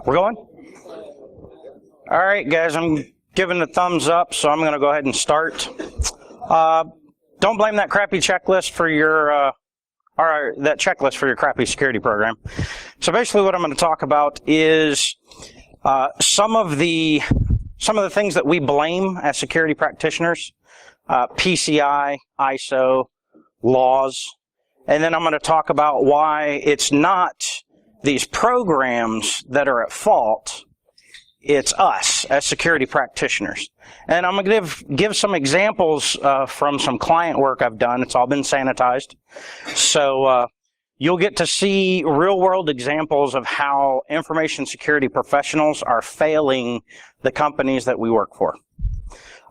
We're going? All right, guys, I'm giving the thumbs up, so I'm going to go ahead and start. Don't blame that crappy checklist for your, that checklist for your crappy security program. So basically what I'm going to talk about is some of the things that we blame as security practitioners, PCI, ISO, laws, and then I'm going to talk about why it's not these programs that are at fault, it's us as security practitioners. And I'm going to give some examples from some client work I've done. It's all been sanitized. So you'll get to see real-world examples of how information security professionals are failing the companies that we work for.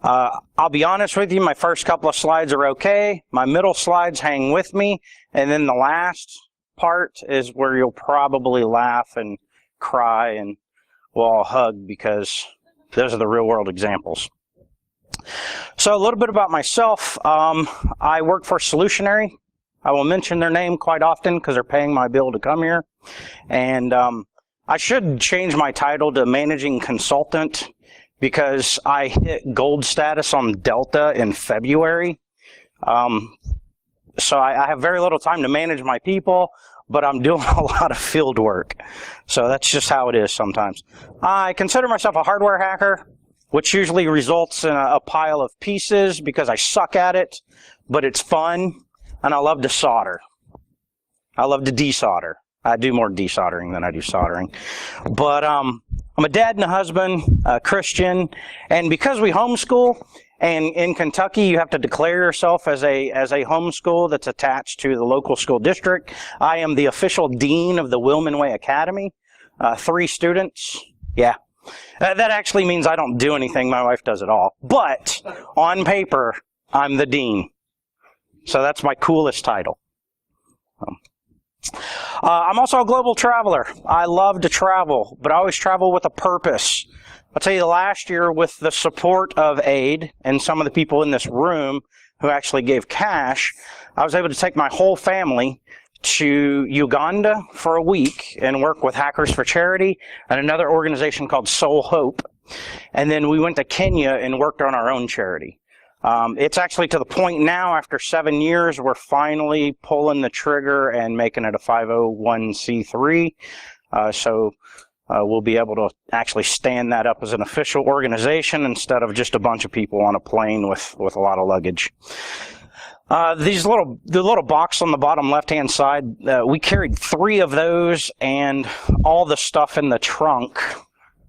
I'll be honest with you, my first couple of slides are okay. My middle slides hang with me. And then the last part is where you'll probably laugh and cry and we'll all hug because those are the real-world examples. So a little bit about myself. I work for Solutionary. I will mention their name quite often because they're paying my bill to come here. And I should change my title to Managing Consultant because I hit gold status on Delta in February. So I have very little time to manage my people, but I'm doing a lot of field work. So that's just how it is sometimes. I consider myself a hardware hacker, which usually results in a pile of pieces because I suck at it, but it's fun, and I love to solder. I love to desolder. I do more desoldering than I do soldering. But I'm a dad and a husband, a Christian, and because we homeschool, and in Kentucky you have to declare yourself as a homeschool that's attached to the local school district. I am the official dean of the Wilman Way Academy. 3 students. Yeah. That actually means I don't do anything. My wife does it all. But on paper, I'm the dean. So that's my coolest title. I'm also a global traveler. I love to travel, but I always travel with a purpose. I'll tell you, last year, with the support of AIDE and some of the people in this room who actually gave cash, I was able to take my whole family to Uganda for a week and work with Hackers for Charity and another organization called Soul Hope. And then we went to Kenya and worked on our own charity. It's actually to the point now, after 7 years, we're finally pulling the trigger and making it a 501c3. So we'll be able to actually stand that up as an official organization instead of just a bunch of people on a plane with a lot of luggage. The little box on the bottom left-hand side, we carried 3 of those and all the stuff in the trunk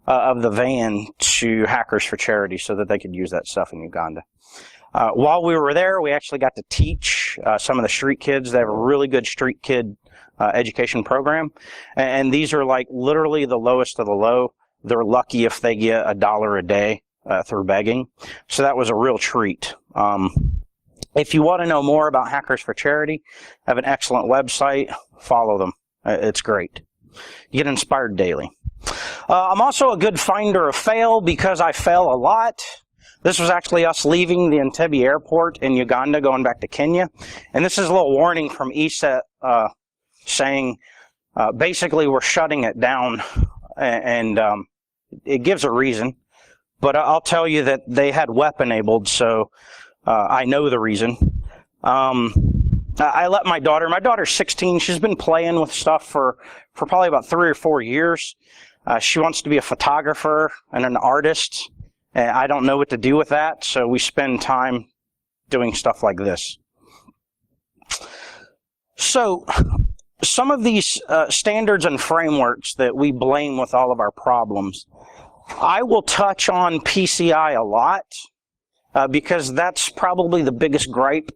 of the van to Hackers for Charity so that they could use that stuff in Uganda. While we were there, we actually got to teach some of the street kids. They have a really good street kid education program. And these are like literally the lowest of the low. They're lucky if they get $1 a day through begging. So that was a real treat. If you want to know more about Hackers for Charity, I have an excellent website. Follow them. It's great. You get inspired daily. I'm also a good finder of fail because I fail a lot. This was actually us leaving the Entebbe airport in Uganda going back to Kenya. And this is a little warning from ESET saying basically we're shutting it down. And it gives a reason. But I'll tell you that they had weapon-abled, so I know the reason. I let my daughter's 16, she's been playing with stuff for probably about 3 or 4 years. She wants to be a photographer and an artist. And I don't know what to do with that, so we spend time doing stuff like this. So some of these standards and frameworks that we blame with all of our problems, I will touch on PCI a lot because that's probably the biggest gripe.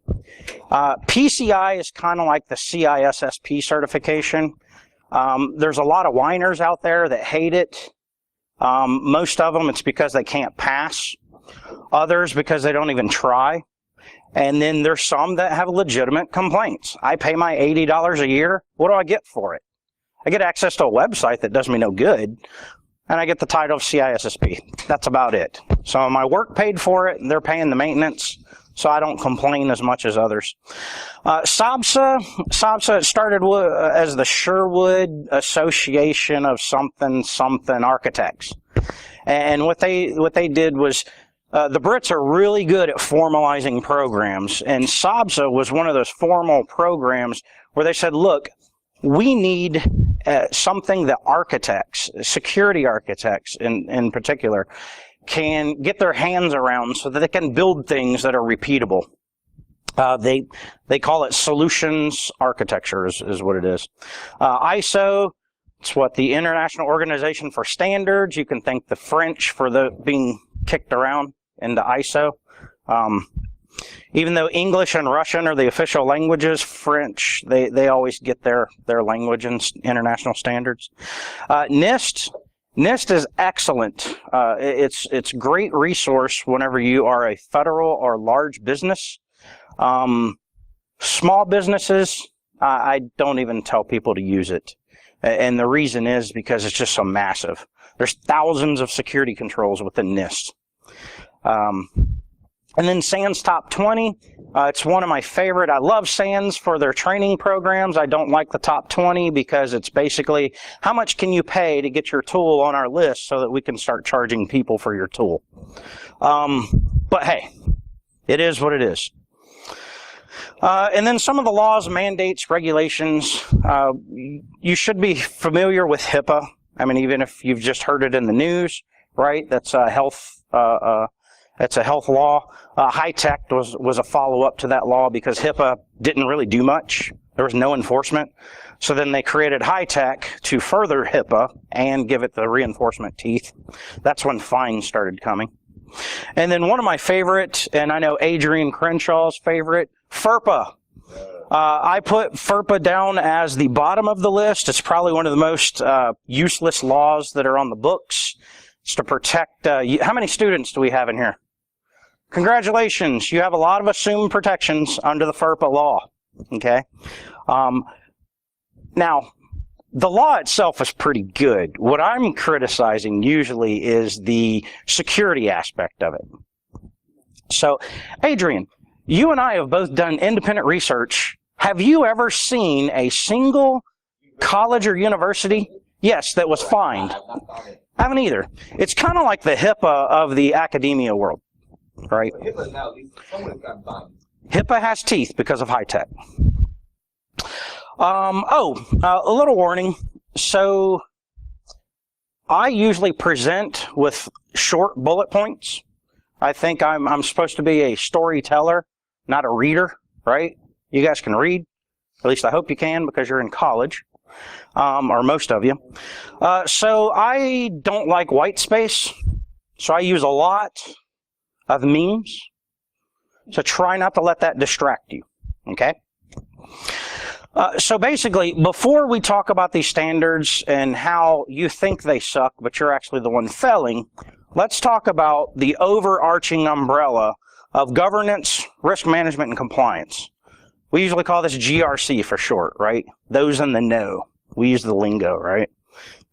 PCI is kind of like the CISSP certification. There's a lot of whiners out there that hate it. Most of them, it's because they can't pass. Others, because they don't even try. And then there's some that have legitimate complaints. I pay my $80 a year. What do I get for it? I get access to a website that does me no good, and I get the title of CISSP. That's about it. So my work paid for it, and they're paying the maintenance. so I don't complain as much as others. SABSA started as the Sherwood Association of something architects. And what they did was, the Brits are really good at formalizing programs, and SABSA was one of those formal programs where they said, look, we need something that architects, security architects in particular, can get their hands around so that they can build things that are repeatable. They call it solutions architecture is what it is. ISO, it's what the International Organization for Standards. You can thank the French for being kicked around into ISO. Even though English and Russian are the official languages, French, they always get their language in international standards. NIST is excellent. It's great resource whenever you are a federal or large business. Small businesses, I don't even tell people to use it. And the reason is because it's just so massive. There's thousands of security controls within NIST. And then SANS Top 20, it's one of my favorite. I love SANS for their training programs. I don't like the Top 20 because it's basically how much can you pay to get your tool on our list so that we can start charging people for your tool. But hey, it is what it is. And then some of the laws, mandates, regulations, you should be familiar with HIPAA. I mean, even if you've just heard it in the news, right? That's a health law. High-tech was a follow-up to that law because HIPAA didn't really do much. There was no enforcement. So then they created high-tech to further HIPAA and give it the reinforcement teeth. That's when fines started coming. And then one of my favorite, and I know Adrian Crenshaw's favorite, FERPA. I put FERPA down as the bottom of the list. It's probably one of the most useless laws that are on the books. It's to protect, how many students do we have in here? Congratulations, you have a lot of assumed protections under the FERPA law, okay? Now, the law itself is pretty good. What I'm criticizing usually is the security aspect of it. So, Adrian, you and I have both done independent research. Have you ever seen a single college or university, yes, that was fined? I haven't either. It's kind of like the HIPAA of the academia world, right? HIPAA has teeth because of high tech. A little warning. So I usually present with short bullet points. I think I'm supposed to be a storyteller, not a reader, right? You guys can read. At least I hope you can because you're in college. Or most of you. So I don't like white space, so I use a lot of memes. So try not to let that distract you, okay? So basically, before we talk about these standards and how you think they suck, but you're actually the one failing, let's talk about the overarching umbrella of governance, risk management, and compliance. We usually call this GRC for short, right? Those in the know. We use the lingo, right?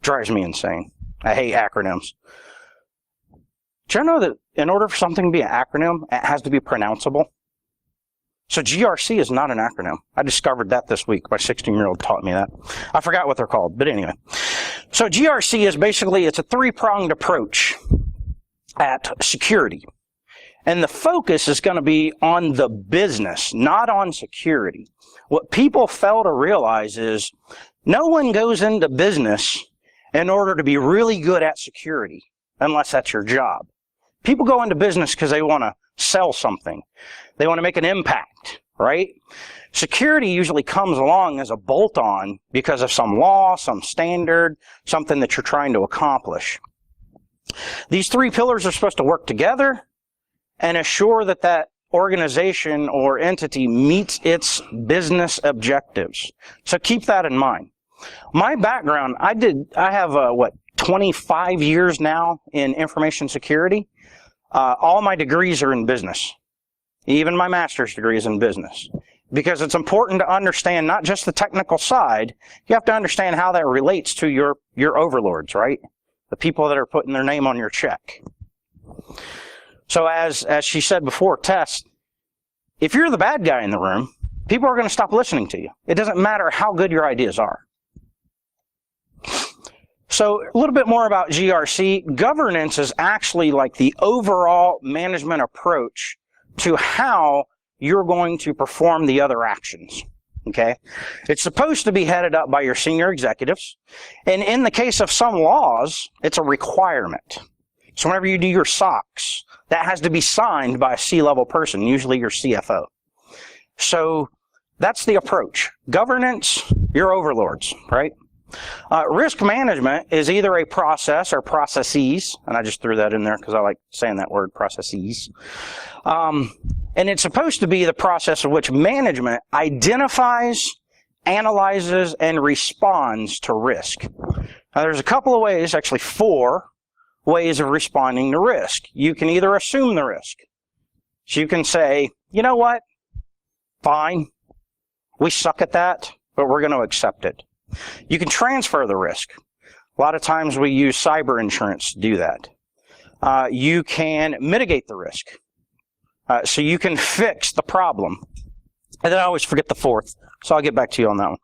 Drives me insane. I hate acronyms. Do you know that in order for something to be an acronym, it has to be pronounceable? So GRC is not an acronym. I discovered that this week. My 16-year-old taught me that. I forgot what they're called, but anyway. So GRC is basically, it's a three-pronged approach at security. And the focus is going to be on the business, not on security. What people fail to realize is no one goes into business in order to be really good at security, unless that's your job. People go into business because they want to sell something. They want to make an impact, right? Security usually comes along as a bolt-on because of some law, some standard, something that you're trying to accomplish. These three pillars are supposed to work together and assure that that organization or entity meets its business objectives. So keep that in mind. My background, I have 25 years now in information security. All my degrees are in business. Even my master's degree is in business. Because it's important to understand not just the technical side, you have to understand how that relates to your overlords, right? The people that are putting their name on your check. So as she said before, Tess, if you're the bad guy in the room, people are going to stop listening to you. It doesn't matter how good your ideas are. So a little bit more about GRC. Governance is actually like the overall management approach to how you're going to perform the other actions. Okay? It's supposed to be headed up by your senior executives. And in the case of some laws, it's a requirement. So whenever you do your SOX, that has to be signed by a C-level person, usually your CFO. So that's the approach. Governance, your overlords, right? Risk management is either a process or processes, and I just threw that in there because I like saying that word, processes. And it's supposed to be the process of which management identifies, analyzes, and responds to risk. Now, there's a couple of ways, actually 4 ways of responding to risk. You can either assume the risk. So you can say, you know what? Fine. We suck at that, but we're going to accept it. You can transfer the risk. A lot of times we use cyber insurance to do that. You can mitigate the risk. So you can fix the problem. And then I always forget the 4th, so I'll get back to you on that one.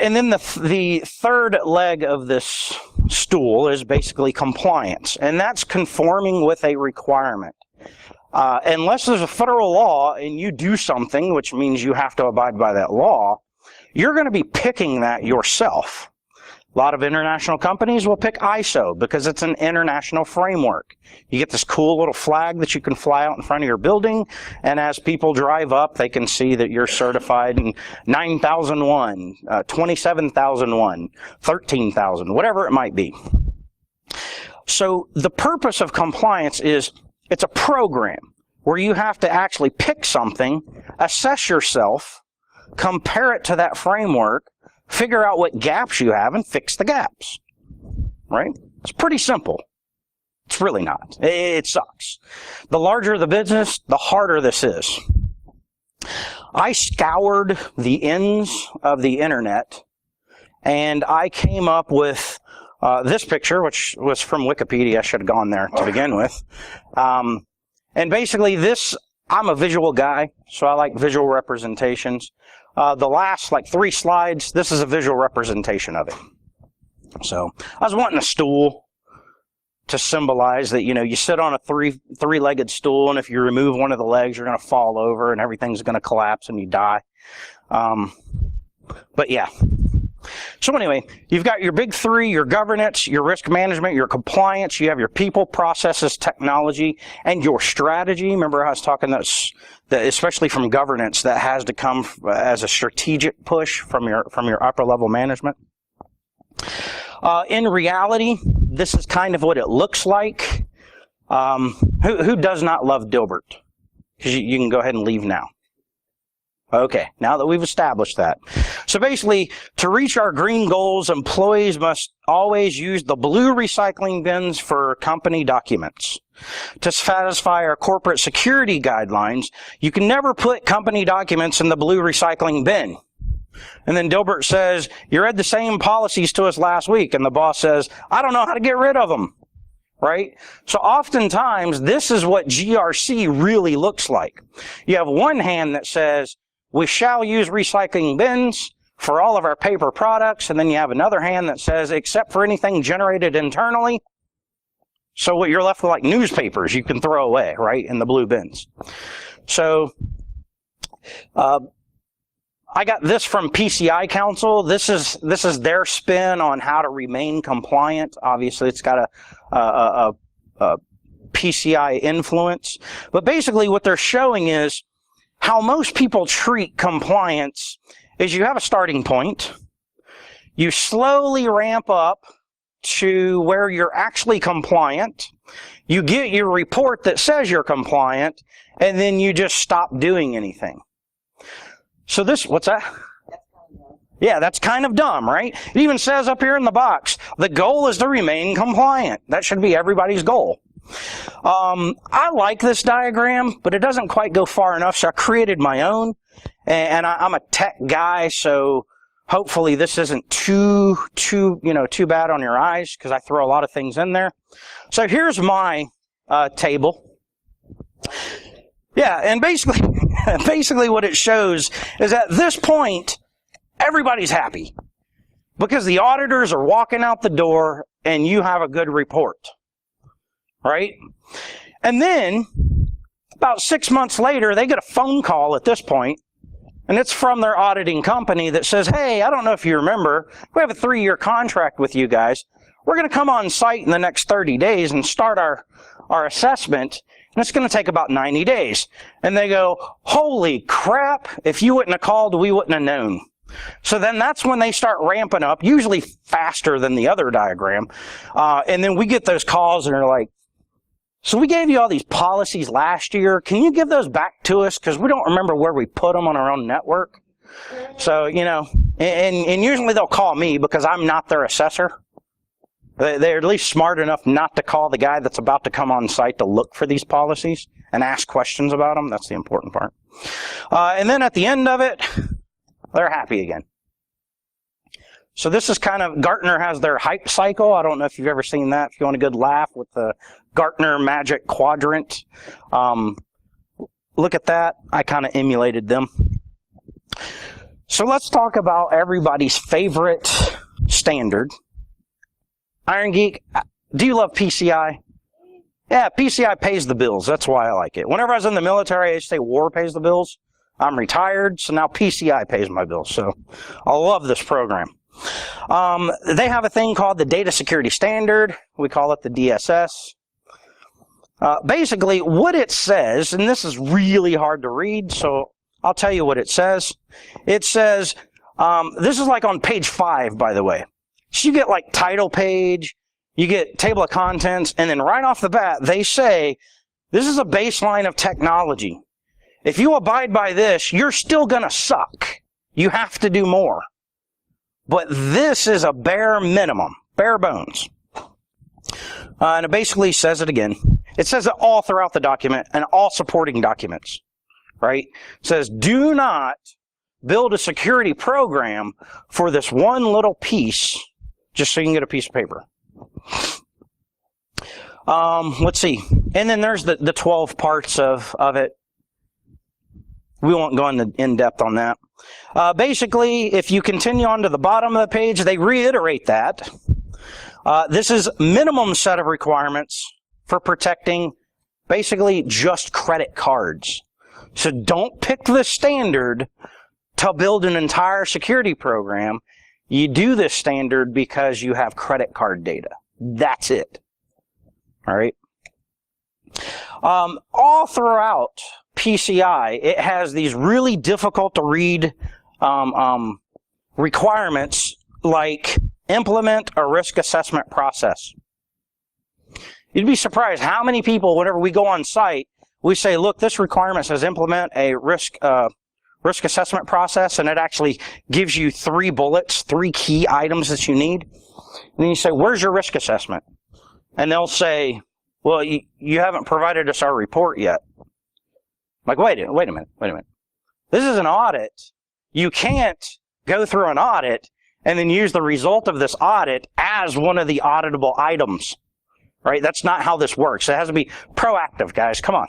And then the third leg of this stool is basically compliance, and that's conforming with a requirement. Unless there's a federal law and you do something, which means you have to abide by that law, you're going to be picking that yourself. A lot of international companies will pick ISO because it's an international framework. You get this cool little flag that you can fly out in front of your building, and as people drive up, they can see that you're certified in 9001, 27001, 13,000, whatever it might be. So the purpose of compliance is it's a program where you have to actually pick something, assess yourself, compare it to that framework, figure out what gaps you have, and fix the gaps. Right? It's pretty simple. It's really not. It sucks. The larger the business, the harder this is. I scoured the ends of the internet, and I came up with this picture, which was from Wikipedia. I should have gone there to begin with. And basically this, I'm a visual guy, so I like visual representations. The last 3 slides, this is a visual representation of it. So I was wanting a stool to symbolize that, you sit on a three-legged stool, and if you remove one of the legs, you're going to fall over and everything's going to collapse and you die. But yeah. So anyway, you've got your big 3, your governance, your risk management, your compliance, you have your people, processes, technology, and your strategy. Remember I was talking that especially from governance, that has to come as a strategic push from your upper level management. In reality, this is kind of what it looks like. Who does not love Dilbert? Because you can go ahead and leave now. Okay, now that we've established that. So basically, to reach our green goals, employees must always use the blue recycling bins for company documents. To satisfy our corporate security guidelines, you can never put company documents in the blue recycling bin. And then Dilbert says, you read the same policies to us last week, and the boss says, I don't know how to get rid of them. Right? So oftentimes, this is what GRC really looks like. You have one hand that says, we shall use recycling bins for all of our paper products, and then you have another hand that says, except for anything generated internally. So what you're left with, like newspapers, you can throw away, right, in the blue bins. So I got this from PCI Council. This is their spin on how to remain compliant. Obviously, it's got a PCI influence. But basically, what they're showing is how most people treat compliance is you have a starting point. You slowly ramp up to where you're actually compliant. You get your report that says you're compliant, and then you just stop doing anything. So this, what's that? Yeah, that's kind of dumb, right? It even says up here in the box, the goal is to remain compliant. That should be everybody's goal. I like this diagram, but it doesn't quite go far enough, so I created my own. And I'm a tech guy, so hopefully this isn't too bad on your eyes, because I throw a lot of things in there. So here's my table. Yeah, and basically what it shows is at this point, everybody's happy because the auditors are walking out the door and you have a good report, right? And then about 6 months later, they get a phone call at this point, and it's from their auditing company that says, hey, I don't know if you remember, we have a 3-year contract with you guys. We're going to come on site in the next 30 days and start our assessment, and it's going to take about 90 days. And they go, holy crap, if you wouldn't have called, we wouldn't have known. So then that's when they start ramping up, usually faster than the other diagram. And then we get those calls and they're like, so we gave you all these policies last year. Can you give those back to us? Because we don't remember where we put them on our own network. So, you know, and usually they'll call me because I'm not their assessor. They're at least smart enough not to call the guy that's about to come on site to look for these policies and ask questions about them. That's the important part. And then at the end of it, they're happy again. So this is kind of, Gartner has their hype cycle. I don't know if you've ever seen that. If you want a good laugh with the Gartner Magic Quadrant, look at that. I kind of emulated them. So let's talk about everybody's favorite standard. Iron Geek, do you love PCI? Yeah, PCI pays the bills. That's why I like it. Whenever I was in the military, I used to say war pays the bills. I'm retired, so now PCI pays my bills. So I love this program. They have a thing called the Data Security Standard. We call it the DSS. Basically, what it says, and this is really hard to read, so I'll tell you what it says. It says, this is like on page 5, by the way. So you get like title page, you get table of contents, and then right off the bat, they say, this is a baseline of technology. If you abide by this, you're still going to suck. You have to do more. But this is a bare minimum, bare bones. And it basically says it again. It says it all throughout the document and all supporting documents, right? It says, do not build a security program for this one little piece just so you can get a piece of paper. Let's see. And then there's the 12 parts of it. We won't go into in-depth on that. Basically, if you continue on to the bottom of the page, they reiterate that. This is minimum set of requirements for protecting basically just credit cards. So don't pick the standard to build an entire security program. You do this standard because you have credit card data. That's it. All right. All throughout PCI, it has these really difficult to read requirements like implement a risk assessment process. You'd be surprised how many people, whenever we go on site, we say, look, this requirement says implement a risk assessment process, and it actually gives you 3 bullets, 3 key items that you need. And then you say, where's your risk assessment? And they'll say, well, you haven't provided us our report yet. Like, wait a minute. This is an audit. You can't go through an audit and then use the result of this audit as one of the auditable items, right? That's not how this works. It has to be proactive, guys. Come on.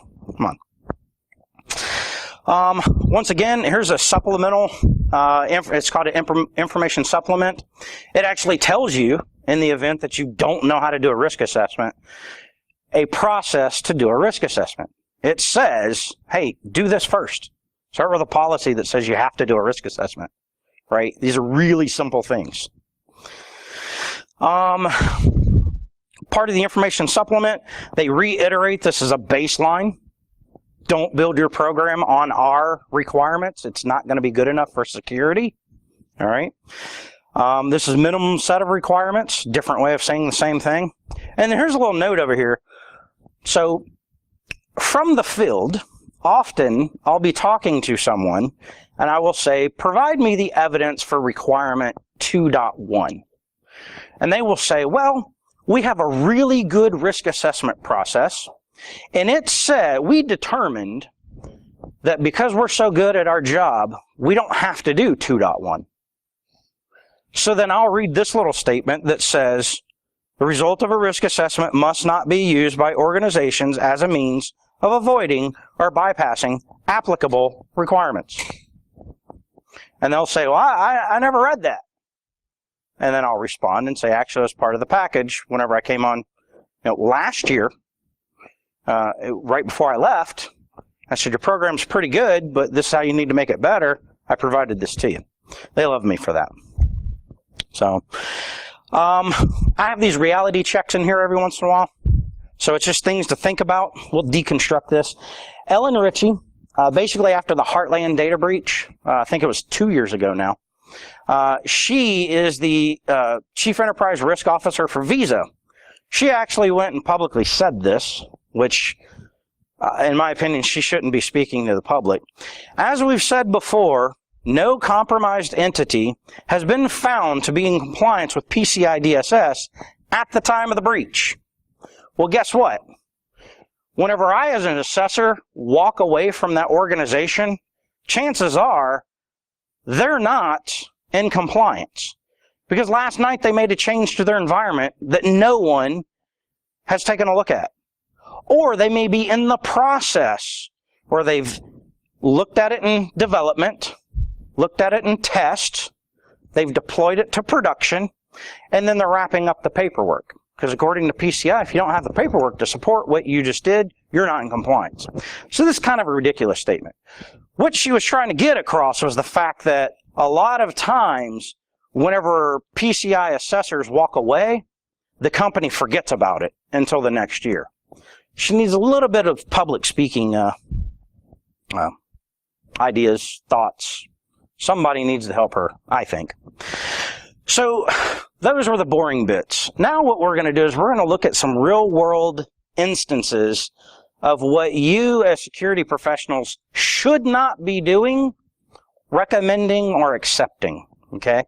Once again, here's a supplemental, it's called an information supplement. It actually tells you, in the event that you don't know how to do a risk assessment, a process to do a risk assessment. It says, hey, do this first. Start with a policy that says you have to do a risk assessment, right? These are really simple things. Part of the information supplement, they reiterate this is a baseline. Don't build your program on our requirements. It's not going to be good enough for security. All right. This is minimum set of requirements. Different way of saying the same thing. And here's a little note over here. So from the field, often I'll be talking to someone and I will say, provide me the evidence for requirement 2.1. And they will say, well, we have a really good risk assessment process. And it said, we determined that because we're so good at our job, we don't have to do 2.1. So then I'll read this little statement that says, the result of a risk assessment must not be used by organizations as a means of avoiding or bypassing applicable requirements. And they'll say, well, I never read that. And then I'll respond and say, actually, as part of the package, whenever I came on last year, right before I left, I said, your program's pretty good, but this is how you need to make it better. I provided this to you. They love me for that. So I have these reality checks in here every once in a while. So it's just things to think about. We'll deconstruct this. Ellen Ritchie, basically after the Heartland data breach, I think it was 2 years ago now, she is the Chief Enterprise Risk Officer for Visa. She actually went and publicly said this, which, in my opinion, she shouldn't be speaking to the public. As we've said before, no compromised entity has been found to be in compliance with PCI DSS at the time of the breach. Well, guess what? Whenever I, as an assessor, walk away from that organization, chances are they're not in compliance. Because last night they made a change to their environment that no one has taken a look at. Or they may be in the process where they've looked at it in development, looked at it in test, they've deployed it to production, and then they're wrapping up the paperwork. Because according to PCI, if you don't have the paperwork to support what you just did, you're not in compliance. So this is kind of a ridiculous statement. What she was trying to get across was the fact that a lot of times, whenever PCI assessors walk away, the company forgets about it until the next year. She needs a little bit of public speaking ideas, thoughts. Somebody needs to help her, I think. So those were the boring bits. Now what we're going to do is we're going to look at some real-world instances of what you as security professionals should not be doing, recommending, or accepting. Okay?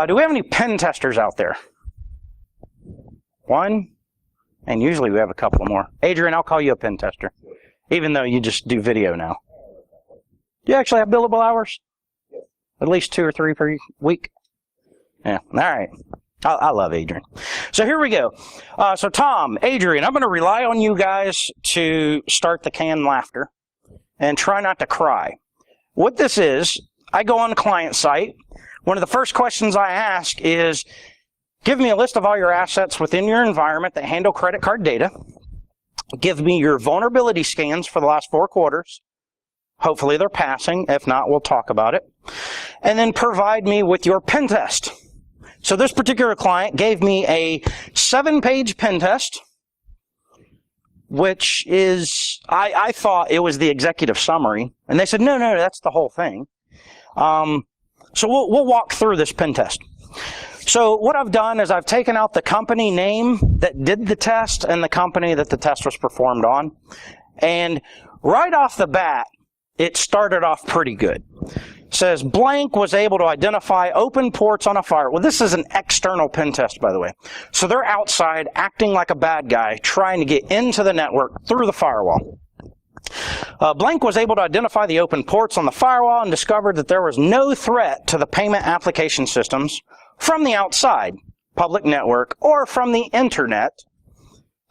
Do we have any pen testers out there? One? And usually we have a couple more. Adrian, I'll call you a pen tester, even though you just do video now. Do you actually have billable hours? At least 2 or 3 per week? Yeah, all right. I love Adrian. So here we go. So Tom, Adrian, I'm going to rely on you guys to start the canned laughter and try not to cry. What this is, I go on the client site. One of the first questions I ask is, give me a list of all your assets within your environment that handle credit card data. Give me your vulnerability scans for the last 4 quarters. Hopefully they're passing. If not, we'll talk about it. And then provide me with your pen test. So this particular client gave me a 7-page pen test, which is, I thought it was the executive summary. And they said, no, that's the whole thing. So we'll walk through this pen test. So what I've done is I've taken out the company name that did the test and the company that the test was performed on. And right off the bat, it started off pretty good. It says blank was able to identify open ports on a firewall. Well, this is an external pen test, by the way. So they're outside acting like a bad guy, trying to get into the network through the firewall. Blank was able to identify the open ports on the firewall and discovered that there was no threat to the payment application systems from the outside, public network, or from the internet.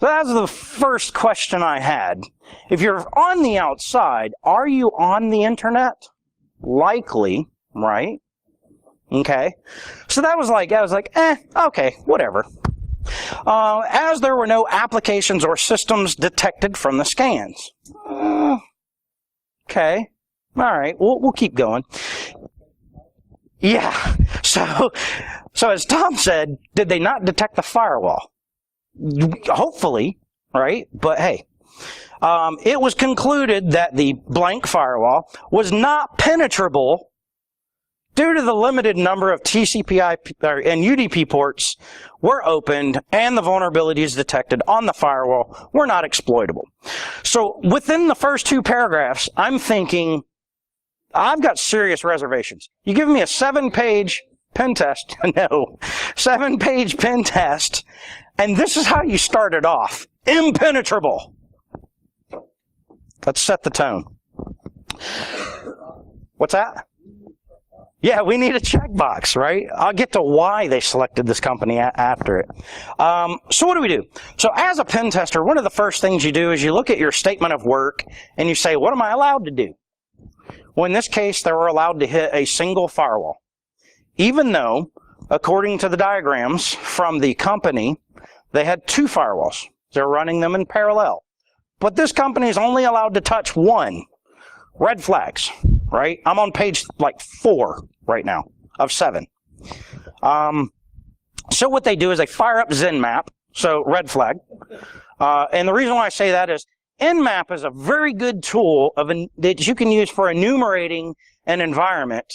So that's the first question I had. If you're on the outside, are you on the internet? Likely, right? Okay. So that was like, I was like, okay, whatever. As there were no applications or systems detected from the scans. Okay. All right. We'll keep going. Yeah. So as Tom said, did they not detect the firewall? Hopefully, right? But hey, it was concluded that the blank firewall was not penetrable due to the limited number of TCP/IP and UDP ports were opened and the vulnerabilities detected on the firewall were not exploitable. So within the first 2 paragraphs, I'm thinking, I've got serious reservations. You give me a 7-page pen test, no, 7-page pen test, and this is how you start it off. Impenetrable. Let's set the tone. What's that? Yeah, we need a checkbox, right? I'll get to why they selected this company after it. So what do we do? So as a pen tester, one of the first things you do is you look at your statement of work and you say, what am I allowed to do? Well, in this case, they were allowed to hit a single firewall. Even though, according to the diagrams from the company, they had 2 firewalls. They're running them in parallel. But this company is only allowed to touch 1. Red flags, right? I'm on page like 4 right now of 7. So what they do is they fire up ZenMap, so red flag. And the reason why I say that is Nmap is a very good tool that you can use for enumerating an environment,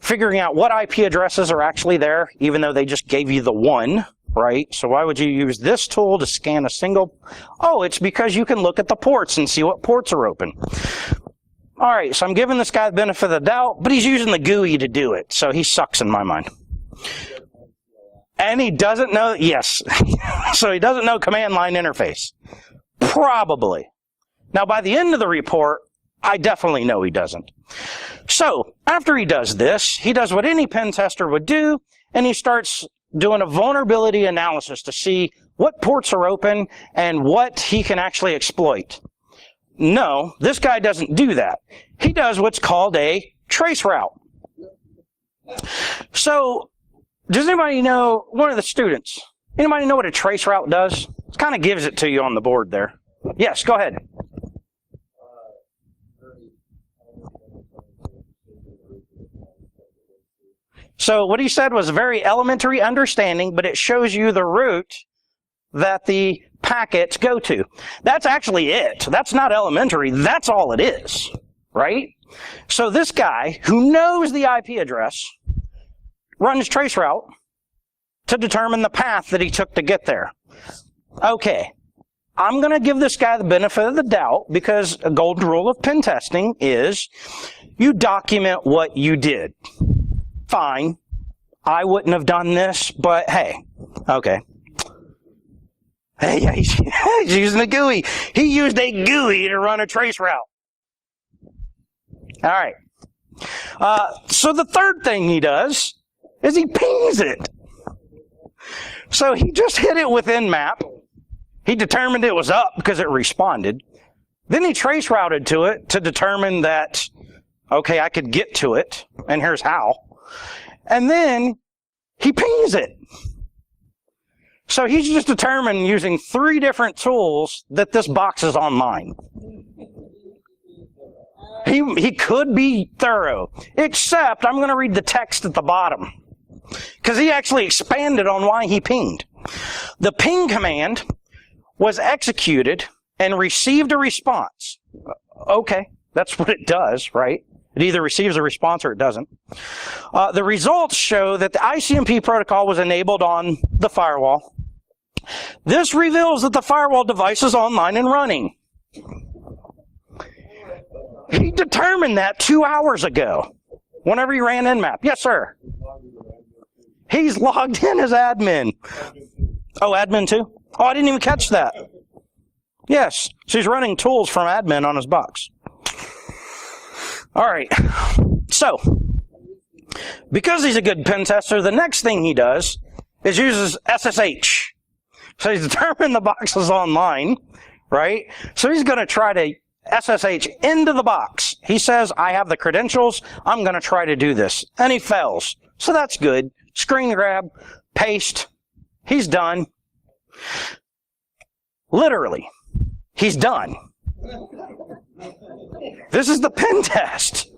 figuring out what IP addresses are actually there, even though they just gave you the 1, right? So why would you use this tool to scan a single? Oh, it's because you can look at the ports and see what ports are open. All right, so I'm giving this guy the benefit of the doubt, but he's using the GUI to do it, so he sucks in my mind. And he doesn't know, yes, so he doesn't know command line interface. Probably. Now, by the end of the report, I definitely know he doesn't. So, after he does this, he does what any pen tester would do, and he starts doing a vulnerability analysis to see what ports are open and what he can actually exploit. No, this guy doesn't do that. He does what's called a trace route. So, does anybody know, one of the students, anybody know what a trace route does? It kind of gives it to you on the board there. Yes, go ahead. So what he said was a very elementary understanding, but it shows you the route that the packets go to. That's actually it. That's not elementary. That's all it is, right? So this guy who knows the IP address runs traceroute to determine the path that he took to get there. Okay, I'm going to give this guy the benefit of the doubt because a golden rule of pen testing is you document what you did. Fine, I wouldn't have done this, but hey, okay. Hey, he's using a GUI. He used a GUI to run a trace route. All right. So the third thing he does is he pings it. So he just hit it with Nmap. He determined it was up because it responded. Then he trace routed to it to determine that, okay, I could get to it, and here's how. And then he pings it. So he's just determined using 3 different tools that this box is online. He could be thorough, except I'm going to read the text at the bottom because he actually expanded on why he pinged. The ping command was executed and received a response. Okay, that's what it does, right? It either receives a response or it doesn't. The results show that the ICMP protocol was enabled on the firewall. This reveals that the firewall device is online and running. He determined that 2 hours ago, whenever he ran Nmap. Yes, sir. He's logged in as admin. Oh, admin too? Oh, I didn't even catch that. Yes, so he's running tools from admin on his box. All right, so because he's a good pen tester, the next thing he does is uses SSH. So he's determined the box is online, right? So he's going to try to SSH into the box. He says, I have the credentials. I'm going to try to do this. And he fails. So that's good. Screen grab, paste. He's done. Literally, he's done. This is the pen test.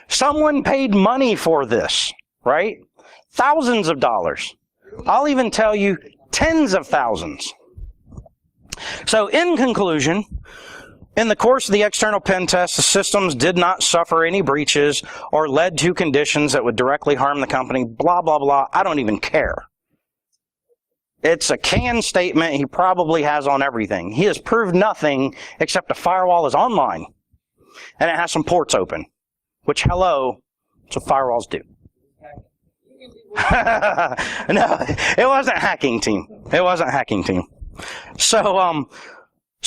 Someone paid money for this, right? Thousands of dollars. I'll even tell you tens of thousands. So in conclusion, in the course of the external pen test, the systems did not suffer any breaches or led to conditions that would directly harm the company, blah, blah, blah. I don't even care. It's a can statement he probably has on everything. He has proved nothing except the firewall is online and it has some ports open, which, hello, that's what firewalls do. No, it wasn't hacking team. It wasn't hacking team. So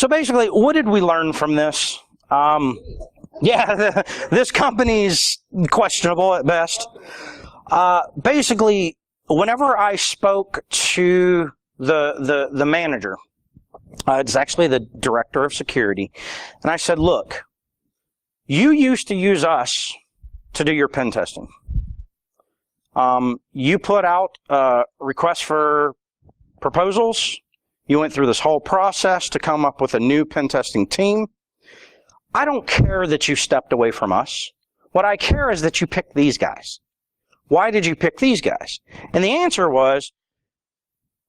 basically, what did we learn from this? Yeah, this company's questionable at best. Basically, whenever I spoke to the manager, it's actually the director of security, and I said, look, you used to use us to do your pen testing. You put out requests for proposals. You went through this whole process to come up with a new pen testing team. I don't care that you stepped away from us. What I care is that you picked these guys. Why did you pick these guys? And the answer was,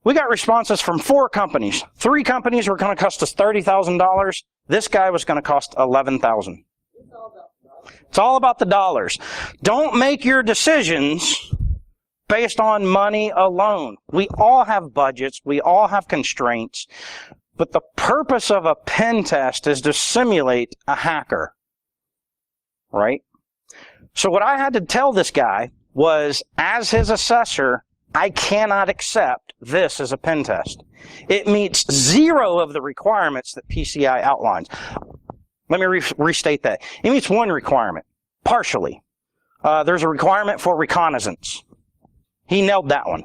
we got responses from 4 companies. 3 companies were going to cost us $30,000. This guy was going to cost $11,000. It's all about the dollars. Don't make your decisions based on money alone. We all have budgets. We all have constraints. But the purpose of a pen test is to simulate a hacker, right? So what I had to tell this guy was, as his assessor, I cannot accept this as a pen test. It meets 0 of the requirements that PCI outlines. Let me restate that. It meets 1 requirement, partially. There's a requirement for reconnaissance. He nailed that one.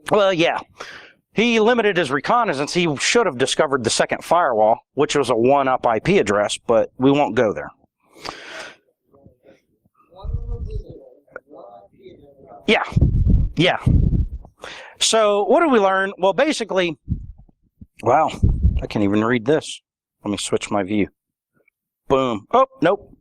Well, yeah. He limited his reconnaissance. He should have discovered the second firewall, which was a 1-up IP address, but we won't go there. Yeah. Yeah. So what did we learn? Well, basically, wow, I can't even read this. Let me switch my view. Boom. Oh, nope.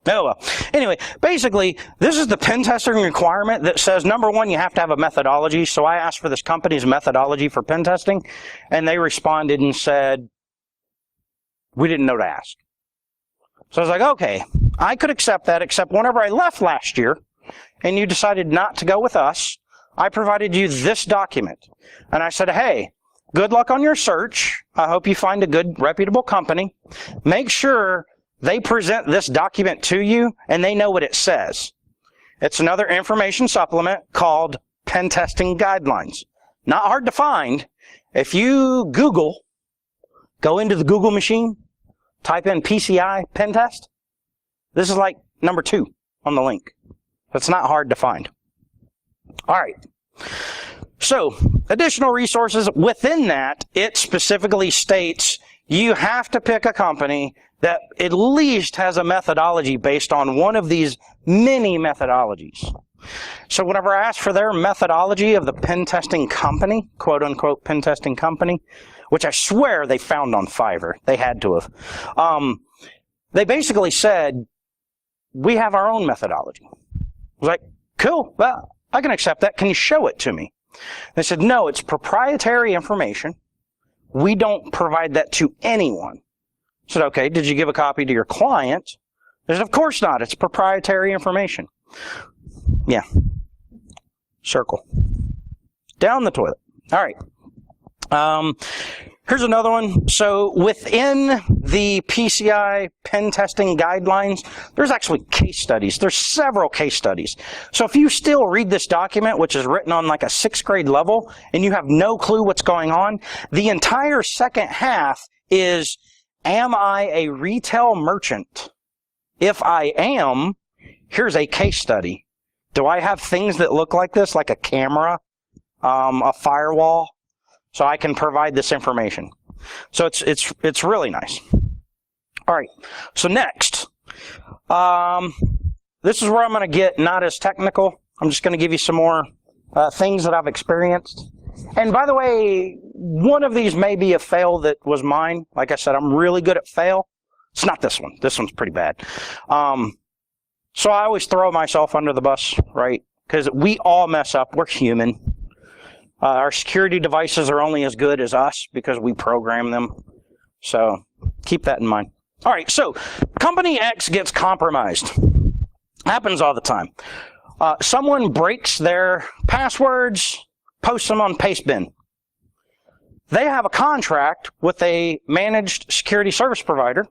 Oh, well. Anyway, basically, this is the pen testing requirement that says, number 1, you have to have a methodology. So I asked for this company's methodology for pen testing, and they responded and said, we didn't know to ask. So I was like, okay, I could accept that, except whenever I left last year, and you decided not to go with us, I provided you this document. And I said, hey, good luck on your search. I hope you find a good, reputable company. Make sure they present this document to you, and they know what it says. It's another information supplement called Pen Testing Guidelines. Not hard to find. If you Google, go into the Google machine, type in PCI pen test, this is like number 2 on the link. It's not hard to find. All right. So, additional resources. Within that, it specifically states you have to pick a company that at least has a methodology based on one of these many methodologies. So whenever I asked for their methodology of the pen testing company, quote unquote pen testing company, which I swear they found on Fiverr, they had to have, they basically said, we have our own methodology. I was like, cool, well, I can accept that. Can you show it to me? They said, no, it's proprietary information. We don't provide that to anyone. I said, okay, did you give a copy to your client? They said, of course not. It's proprietary information. Yeah. Circle. Down the toilet. All right. Here's another one. So within the PCI pen testing guidelines, there's actually case studies. There's several case studies. So if you still read this document, which is written on like a 6th grade level, and you have no clue what's going on, the entire second half is, am I a retail merchant? If I am, here's a case study. Do I have things that look like this, like a camera, a firewall? So I can provide this information. So it's really nice. All right. So next, this is where I'm going to get not as technical. I'm just going to give you some more things that I've experienced. And by the way, one of these may be a fail that was mine. Like I said, I'm really good at fail. It's not this one. This one's pretty bad. So I always throw myself under the bus, right? Because we all mess up. We're human. Our security devices are only as good as us because we program them. So keep that in mind. All right, so company X gets compromised. Happens all the time. Someone breaks their passwords, posts them on Pastebin. They have a contract with a managed security service provider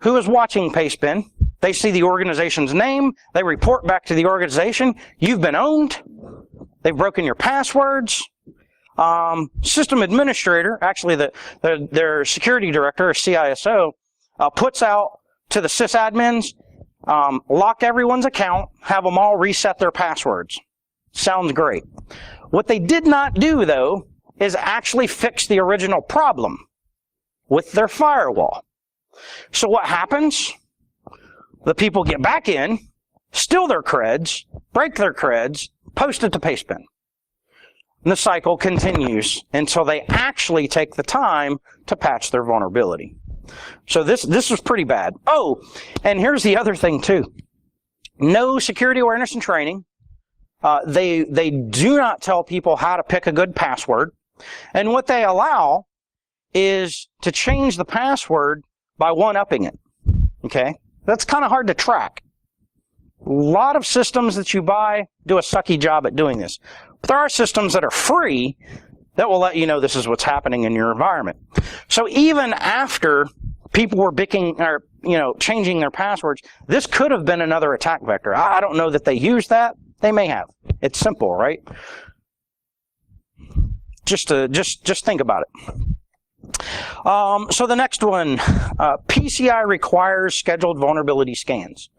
who is watching Pastebin. They see the organization's name. They report back to the organization. You've been owned. They've broken your passwords. system administrator, actually their security director or CISO, puts out to the sysadmins, lock everyone's account, have them all reset their passwords. Sounds great. What they did not do, though, is actually fix the original problem with their firewall. So what happens? The people get back in, steal their creds, break their creds, post it to Pastebin. And the cycle continues until they actually take the time to patch their vulnerability. So this was pretty bad. Oh, and here's the other thing too. No security awareness and training. They do not tell people how to pick a good password. And what they allow is to change the password by one-upping it. Okay? That's kind of hard to track. A lot of systems that you buy do a sucky job at doing this. But there are systems that are free that will let you know this is what's happening in your environment. So even after people were changing their passwords, this could have been another attack vector. I don't know that they used that. They may have. It's simple, right? Just think about it. So the next one, PCI requires scheduled vulnerability scans.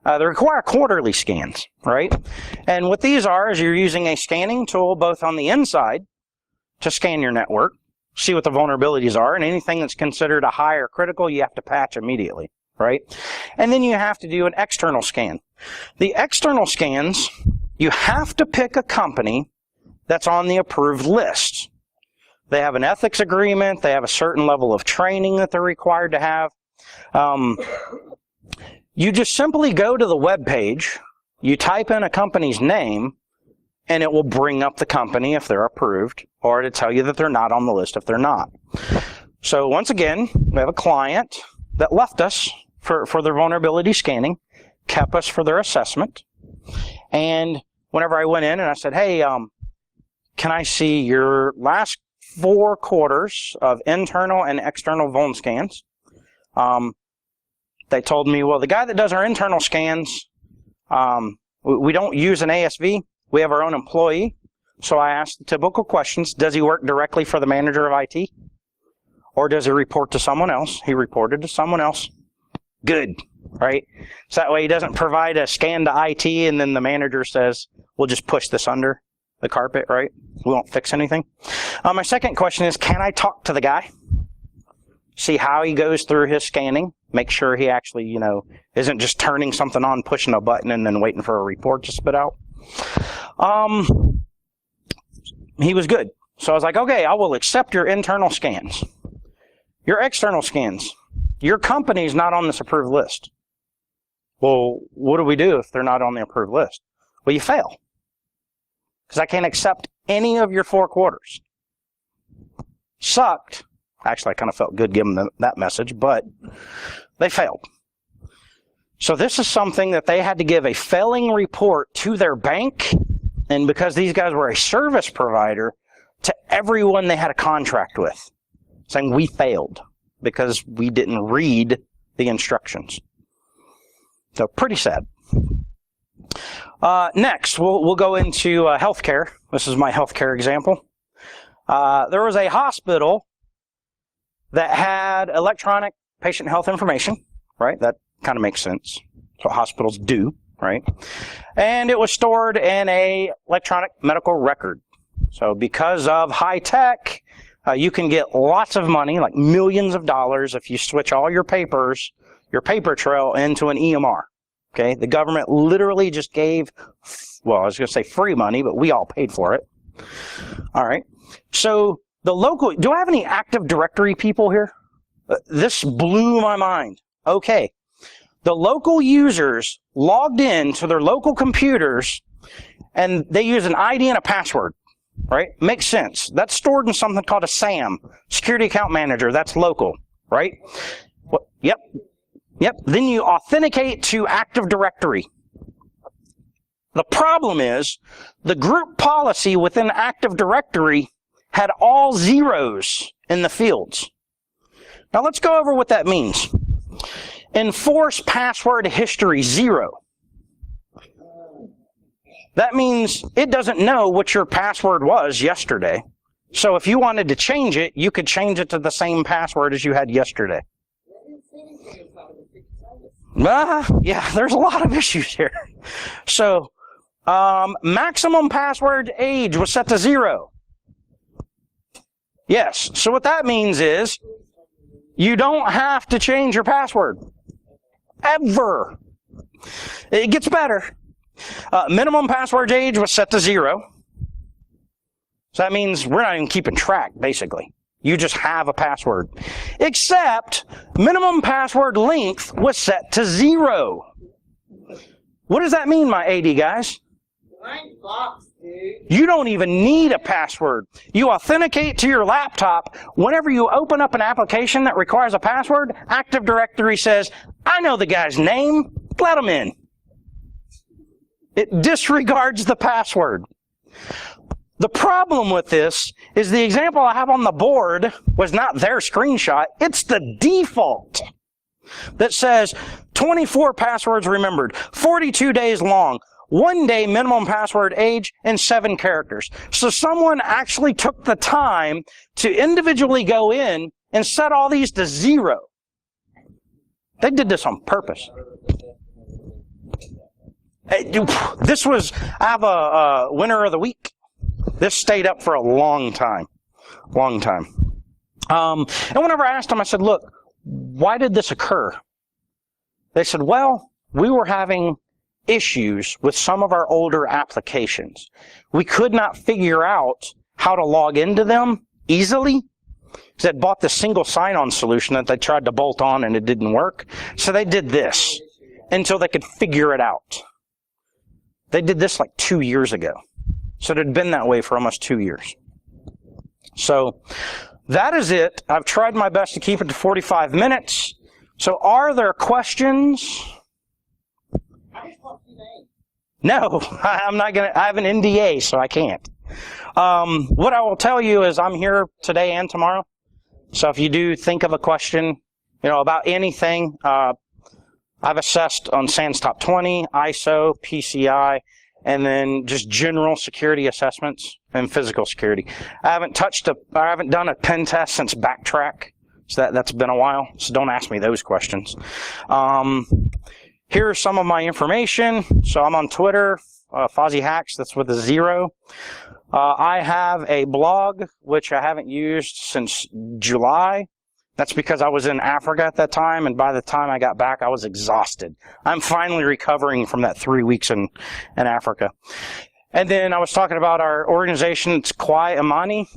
They require quarterly scans, right? And what these are is you're using a scanning tool both on the inside to scan your network, see what the vulnerabilities are, and anything that's considered a high or critical, you have to patch immediately, right? And then you have to do an external scan. The external scans, you have to pick a company that's on the approved list. They have an ethics agreement. They have a certain level of training that they're required to have. You just simply go to the web page, you type in a company's name, and it will bring up the company if they're approved, or to tell you that they're not on the list if they're not. So once again, we have a client that left us for their vulnerability scanning, kept us for their assessment, and whenever I went in and I said, hey, can I see your last 4 quarters of internal and external vuln scans? They told me, well, the guy that does our internal scans, we don't use an ASV. We have our own employee. So I asked the typical questions. Does he work directly for the manager of IT? Or does he report to someone else? He reported to someone else. Good, right? So that way he doesn't provide a scan to IT and then the manager says, we'll just push this under the carpet, right? We won't fix anything. My second question is, can I talk to the guy? See how he goes through his scanning. Make sure he actually, isn't just turning something on, pushing a button, and then waiting for a report to spit out. He was good. So I was like, okay, I will accept your internal scans. Your external scans. Your company's not on this approved list. Well, what do we do if they're not on the approved list? Well, you fail. Because I can't accept any of your 4 quarters. Sucked. Actually, I kind of felt good giving them that message, but they failed. So this is something that they had to give a failing report to their bank, and because these guys were a service provider, to everyone they had a contract with, saying we failed because we didn't read the instructions. So pretty sad. Next, we'll go into healthcare. This is my healthcare example. There was a hospital that had electronic patient health information, right? That kind of makes sense. That's what hospitals do, right? And it was stored in a electronic medical record. So because of high tech, you can get lots of money, like millions of dollars, if you switch all your papers, your paper trail, into an EMR. Okay, the government literally just gave, well, I was going to say free money, but we all paid for it. All right. So the local, do I have any Active Directory people here? This blew my mind. Okay. The local users logged in to their local computers and they use an ID and a password, right? Makes sense. That's stored in something called a SAM, Security Account Manager. That's local, right? Well, yep. Then you authenticate to Active Directory. The problem is the group policy within Active Directory had all zeros in the fields. Now let's go over what that means. Enforce password history 0. That means it doesn't know what your password was yesterday. So if you wanted to change it, you could change it to the same password as you had yesterday. Yeah, there's a lot of issues here. So, maximum password age was set to 0. Yes, so what that means is you don't have to change your password. Ever. It gets better. Minimum password age was set to 0. So that means we're not even keeping track, basically. You just have a password. Except minimum password length was set to 0. What does that mean, my AD guys? Blank box, dude. You don't even need a password. You authenticate to your laptop. Whenever you open up an application that requires a password, Active Directory says, I know the guy's name. Let him in. It disregards the password. The problem with this is the example I have on the board was not their screenshot. It's the default that says 24 passwords remembered, 42 days long, 1 day minimum password age, and 7 characters. So someone actually took the time to individually go in and set all these to 0. They did this on purpose. I have a winner of the week. This stayed up for a long time. And whenever I asked them, I said, look, why did this occur? They said, well, we were having issues with some of our older applications. We could not figure out how to log into them easily. They had bought this single sign-on solution that they tried to bolt on and it didn't work. So they did this until they could figure it out. They did this like 2 years ago. So it had been that way for almost 2 years. So that is it. I've tried my best to keep it to 45 minutes. So are there questions? No, I'm not going to. I have an NDA, so I can't. What I will tell you is I'm here today and tomorrow. So if you do think of a question, about anything, I've assessed on SANS Top 20, ISO, PCI, and then just general security assessments and physical security. I haven't done a pen test since Backtrack, so that's been a while, so don't ask me those questions. Here's some of my information. So I'm on Twitter, Fozzie Hacks, that's with a 0. I have a blog, which I haven't used since July. That's because I was in Africa at that time, and by the time I got back, I was exhausted. I'm finally recovering from that 3 weeks in Africa. And then I was talking about our organization, it's Kwai Imani.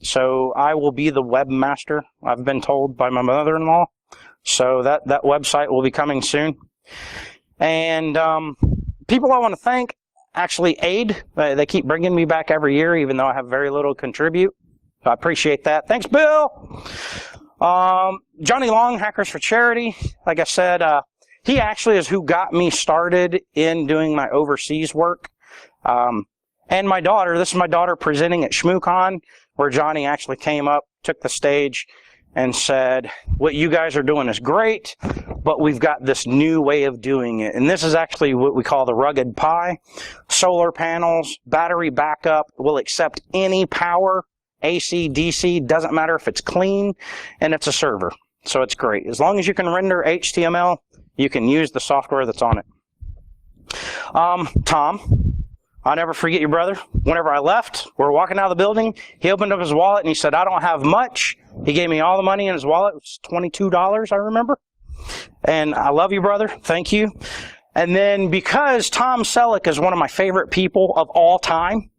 So I will be the webmaster, I've been told by my mother-in-law. So that website will be coming soon. And people I want to thank, actually AIDE. They keep bringing me back every year, even though I have very little to contribute. So I appreciate that. Thanks, Bill. Johnny Long, Hackers for Charity. Like I said, he actually is who got me started in doing my overseas work. And my daughter, this is my daughter presenting at ShmooCon, where Johnny actually came up, took the stage, and said, what you guys are doing is great, but we've got this new way of doing it. And this is actually what we call the rugged Pi. Solar panels, battery backup, will accept any power, AC, DC, doesn't matter if it's clean, and it's a server. So it's great. As long as you can render HTML, you can use the software that's on it. Tom, I'll never forget your brother. Whenever I left, we were walking out of the building, he opened up his wallet and he said, I don't have much. He gave me all the money in his wallet. It was $22, I remember. And I love you, brother. Thank you. And then because Tom Selleck is one of my favorite people of all time,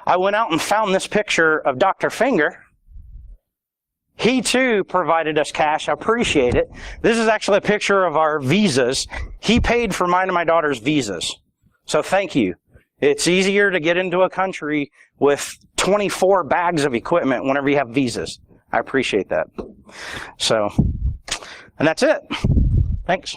I went out and found this picture of Dr. Finger. He too provided us cash. I appreciate it. This is actually a picture of our visas. He paid for mine and my daughter's visas. So thank you. It's easier to get into a country with 24 bags of equipment whenever you have visas. I appreciate that. So, and that's it. Thanks.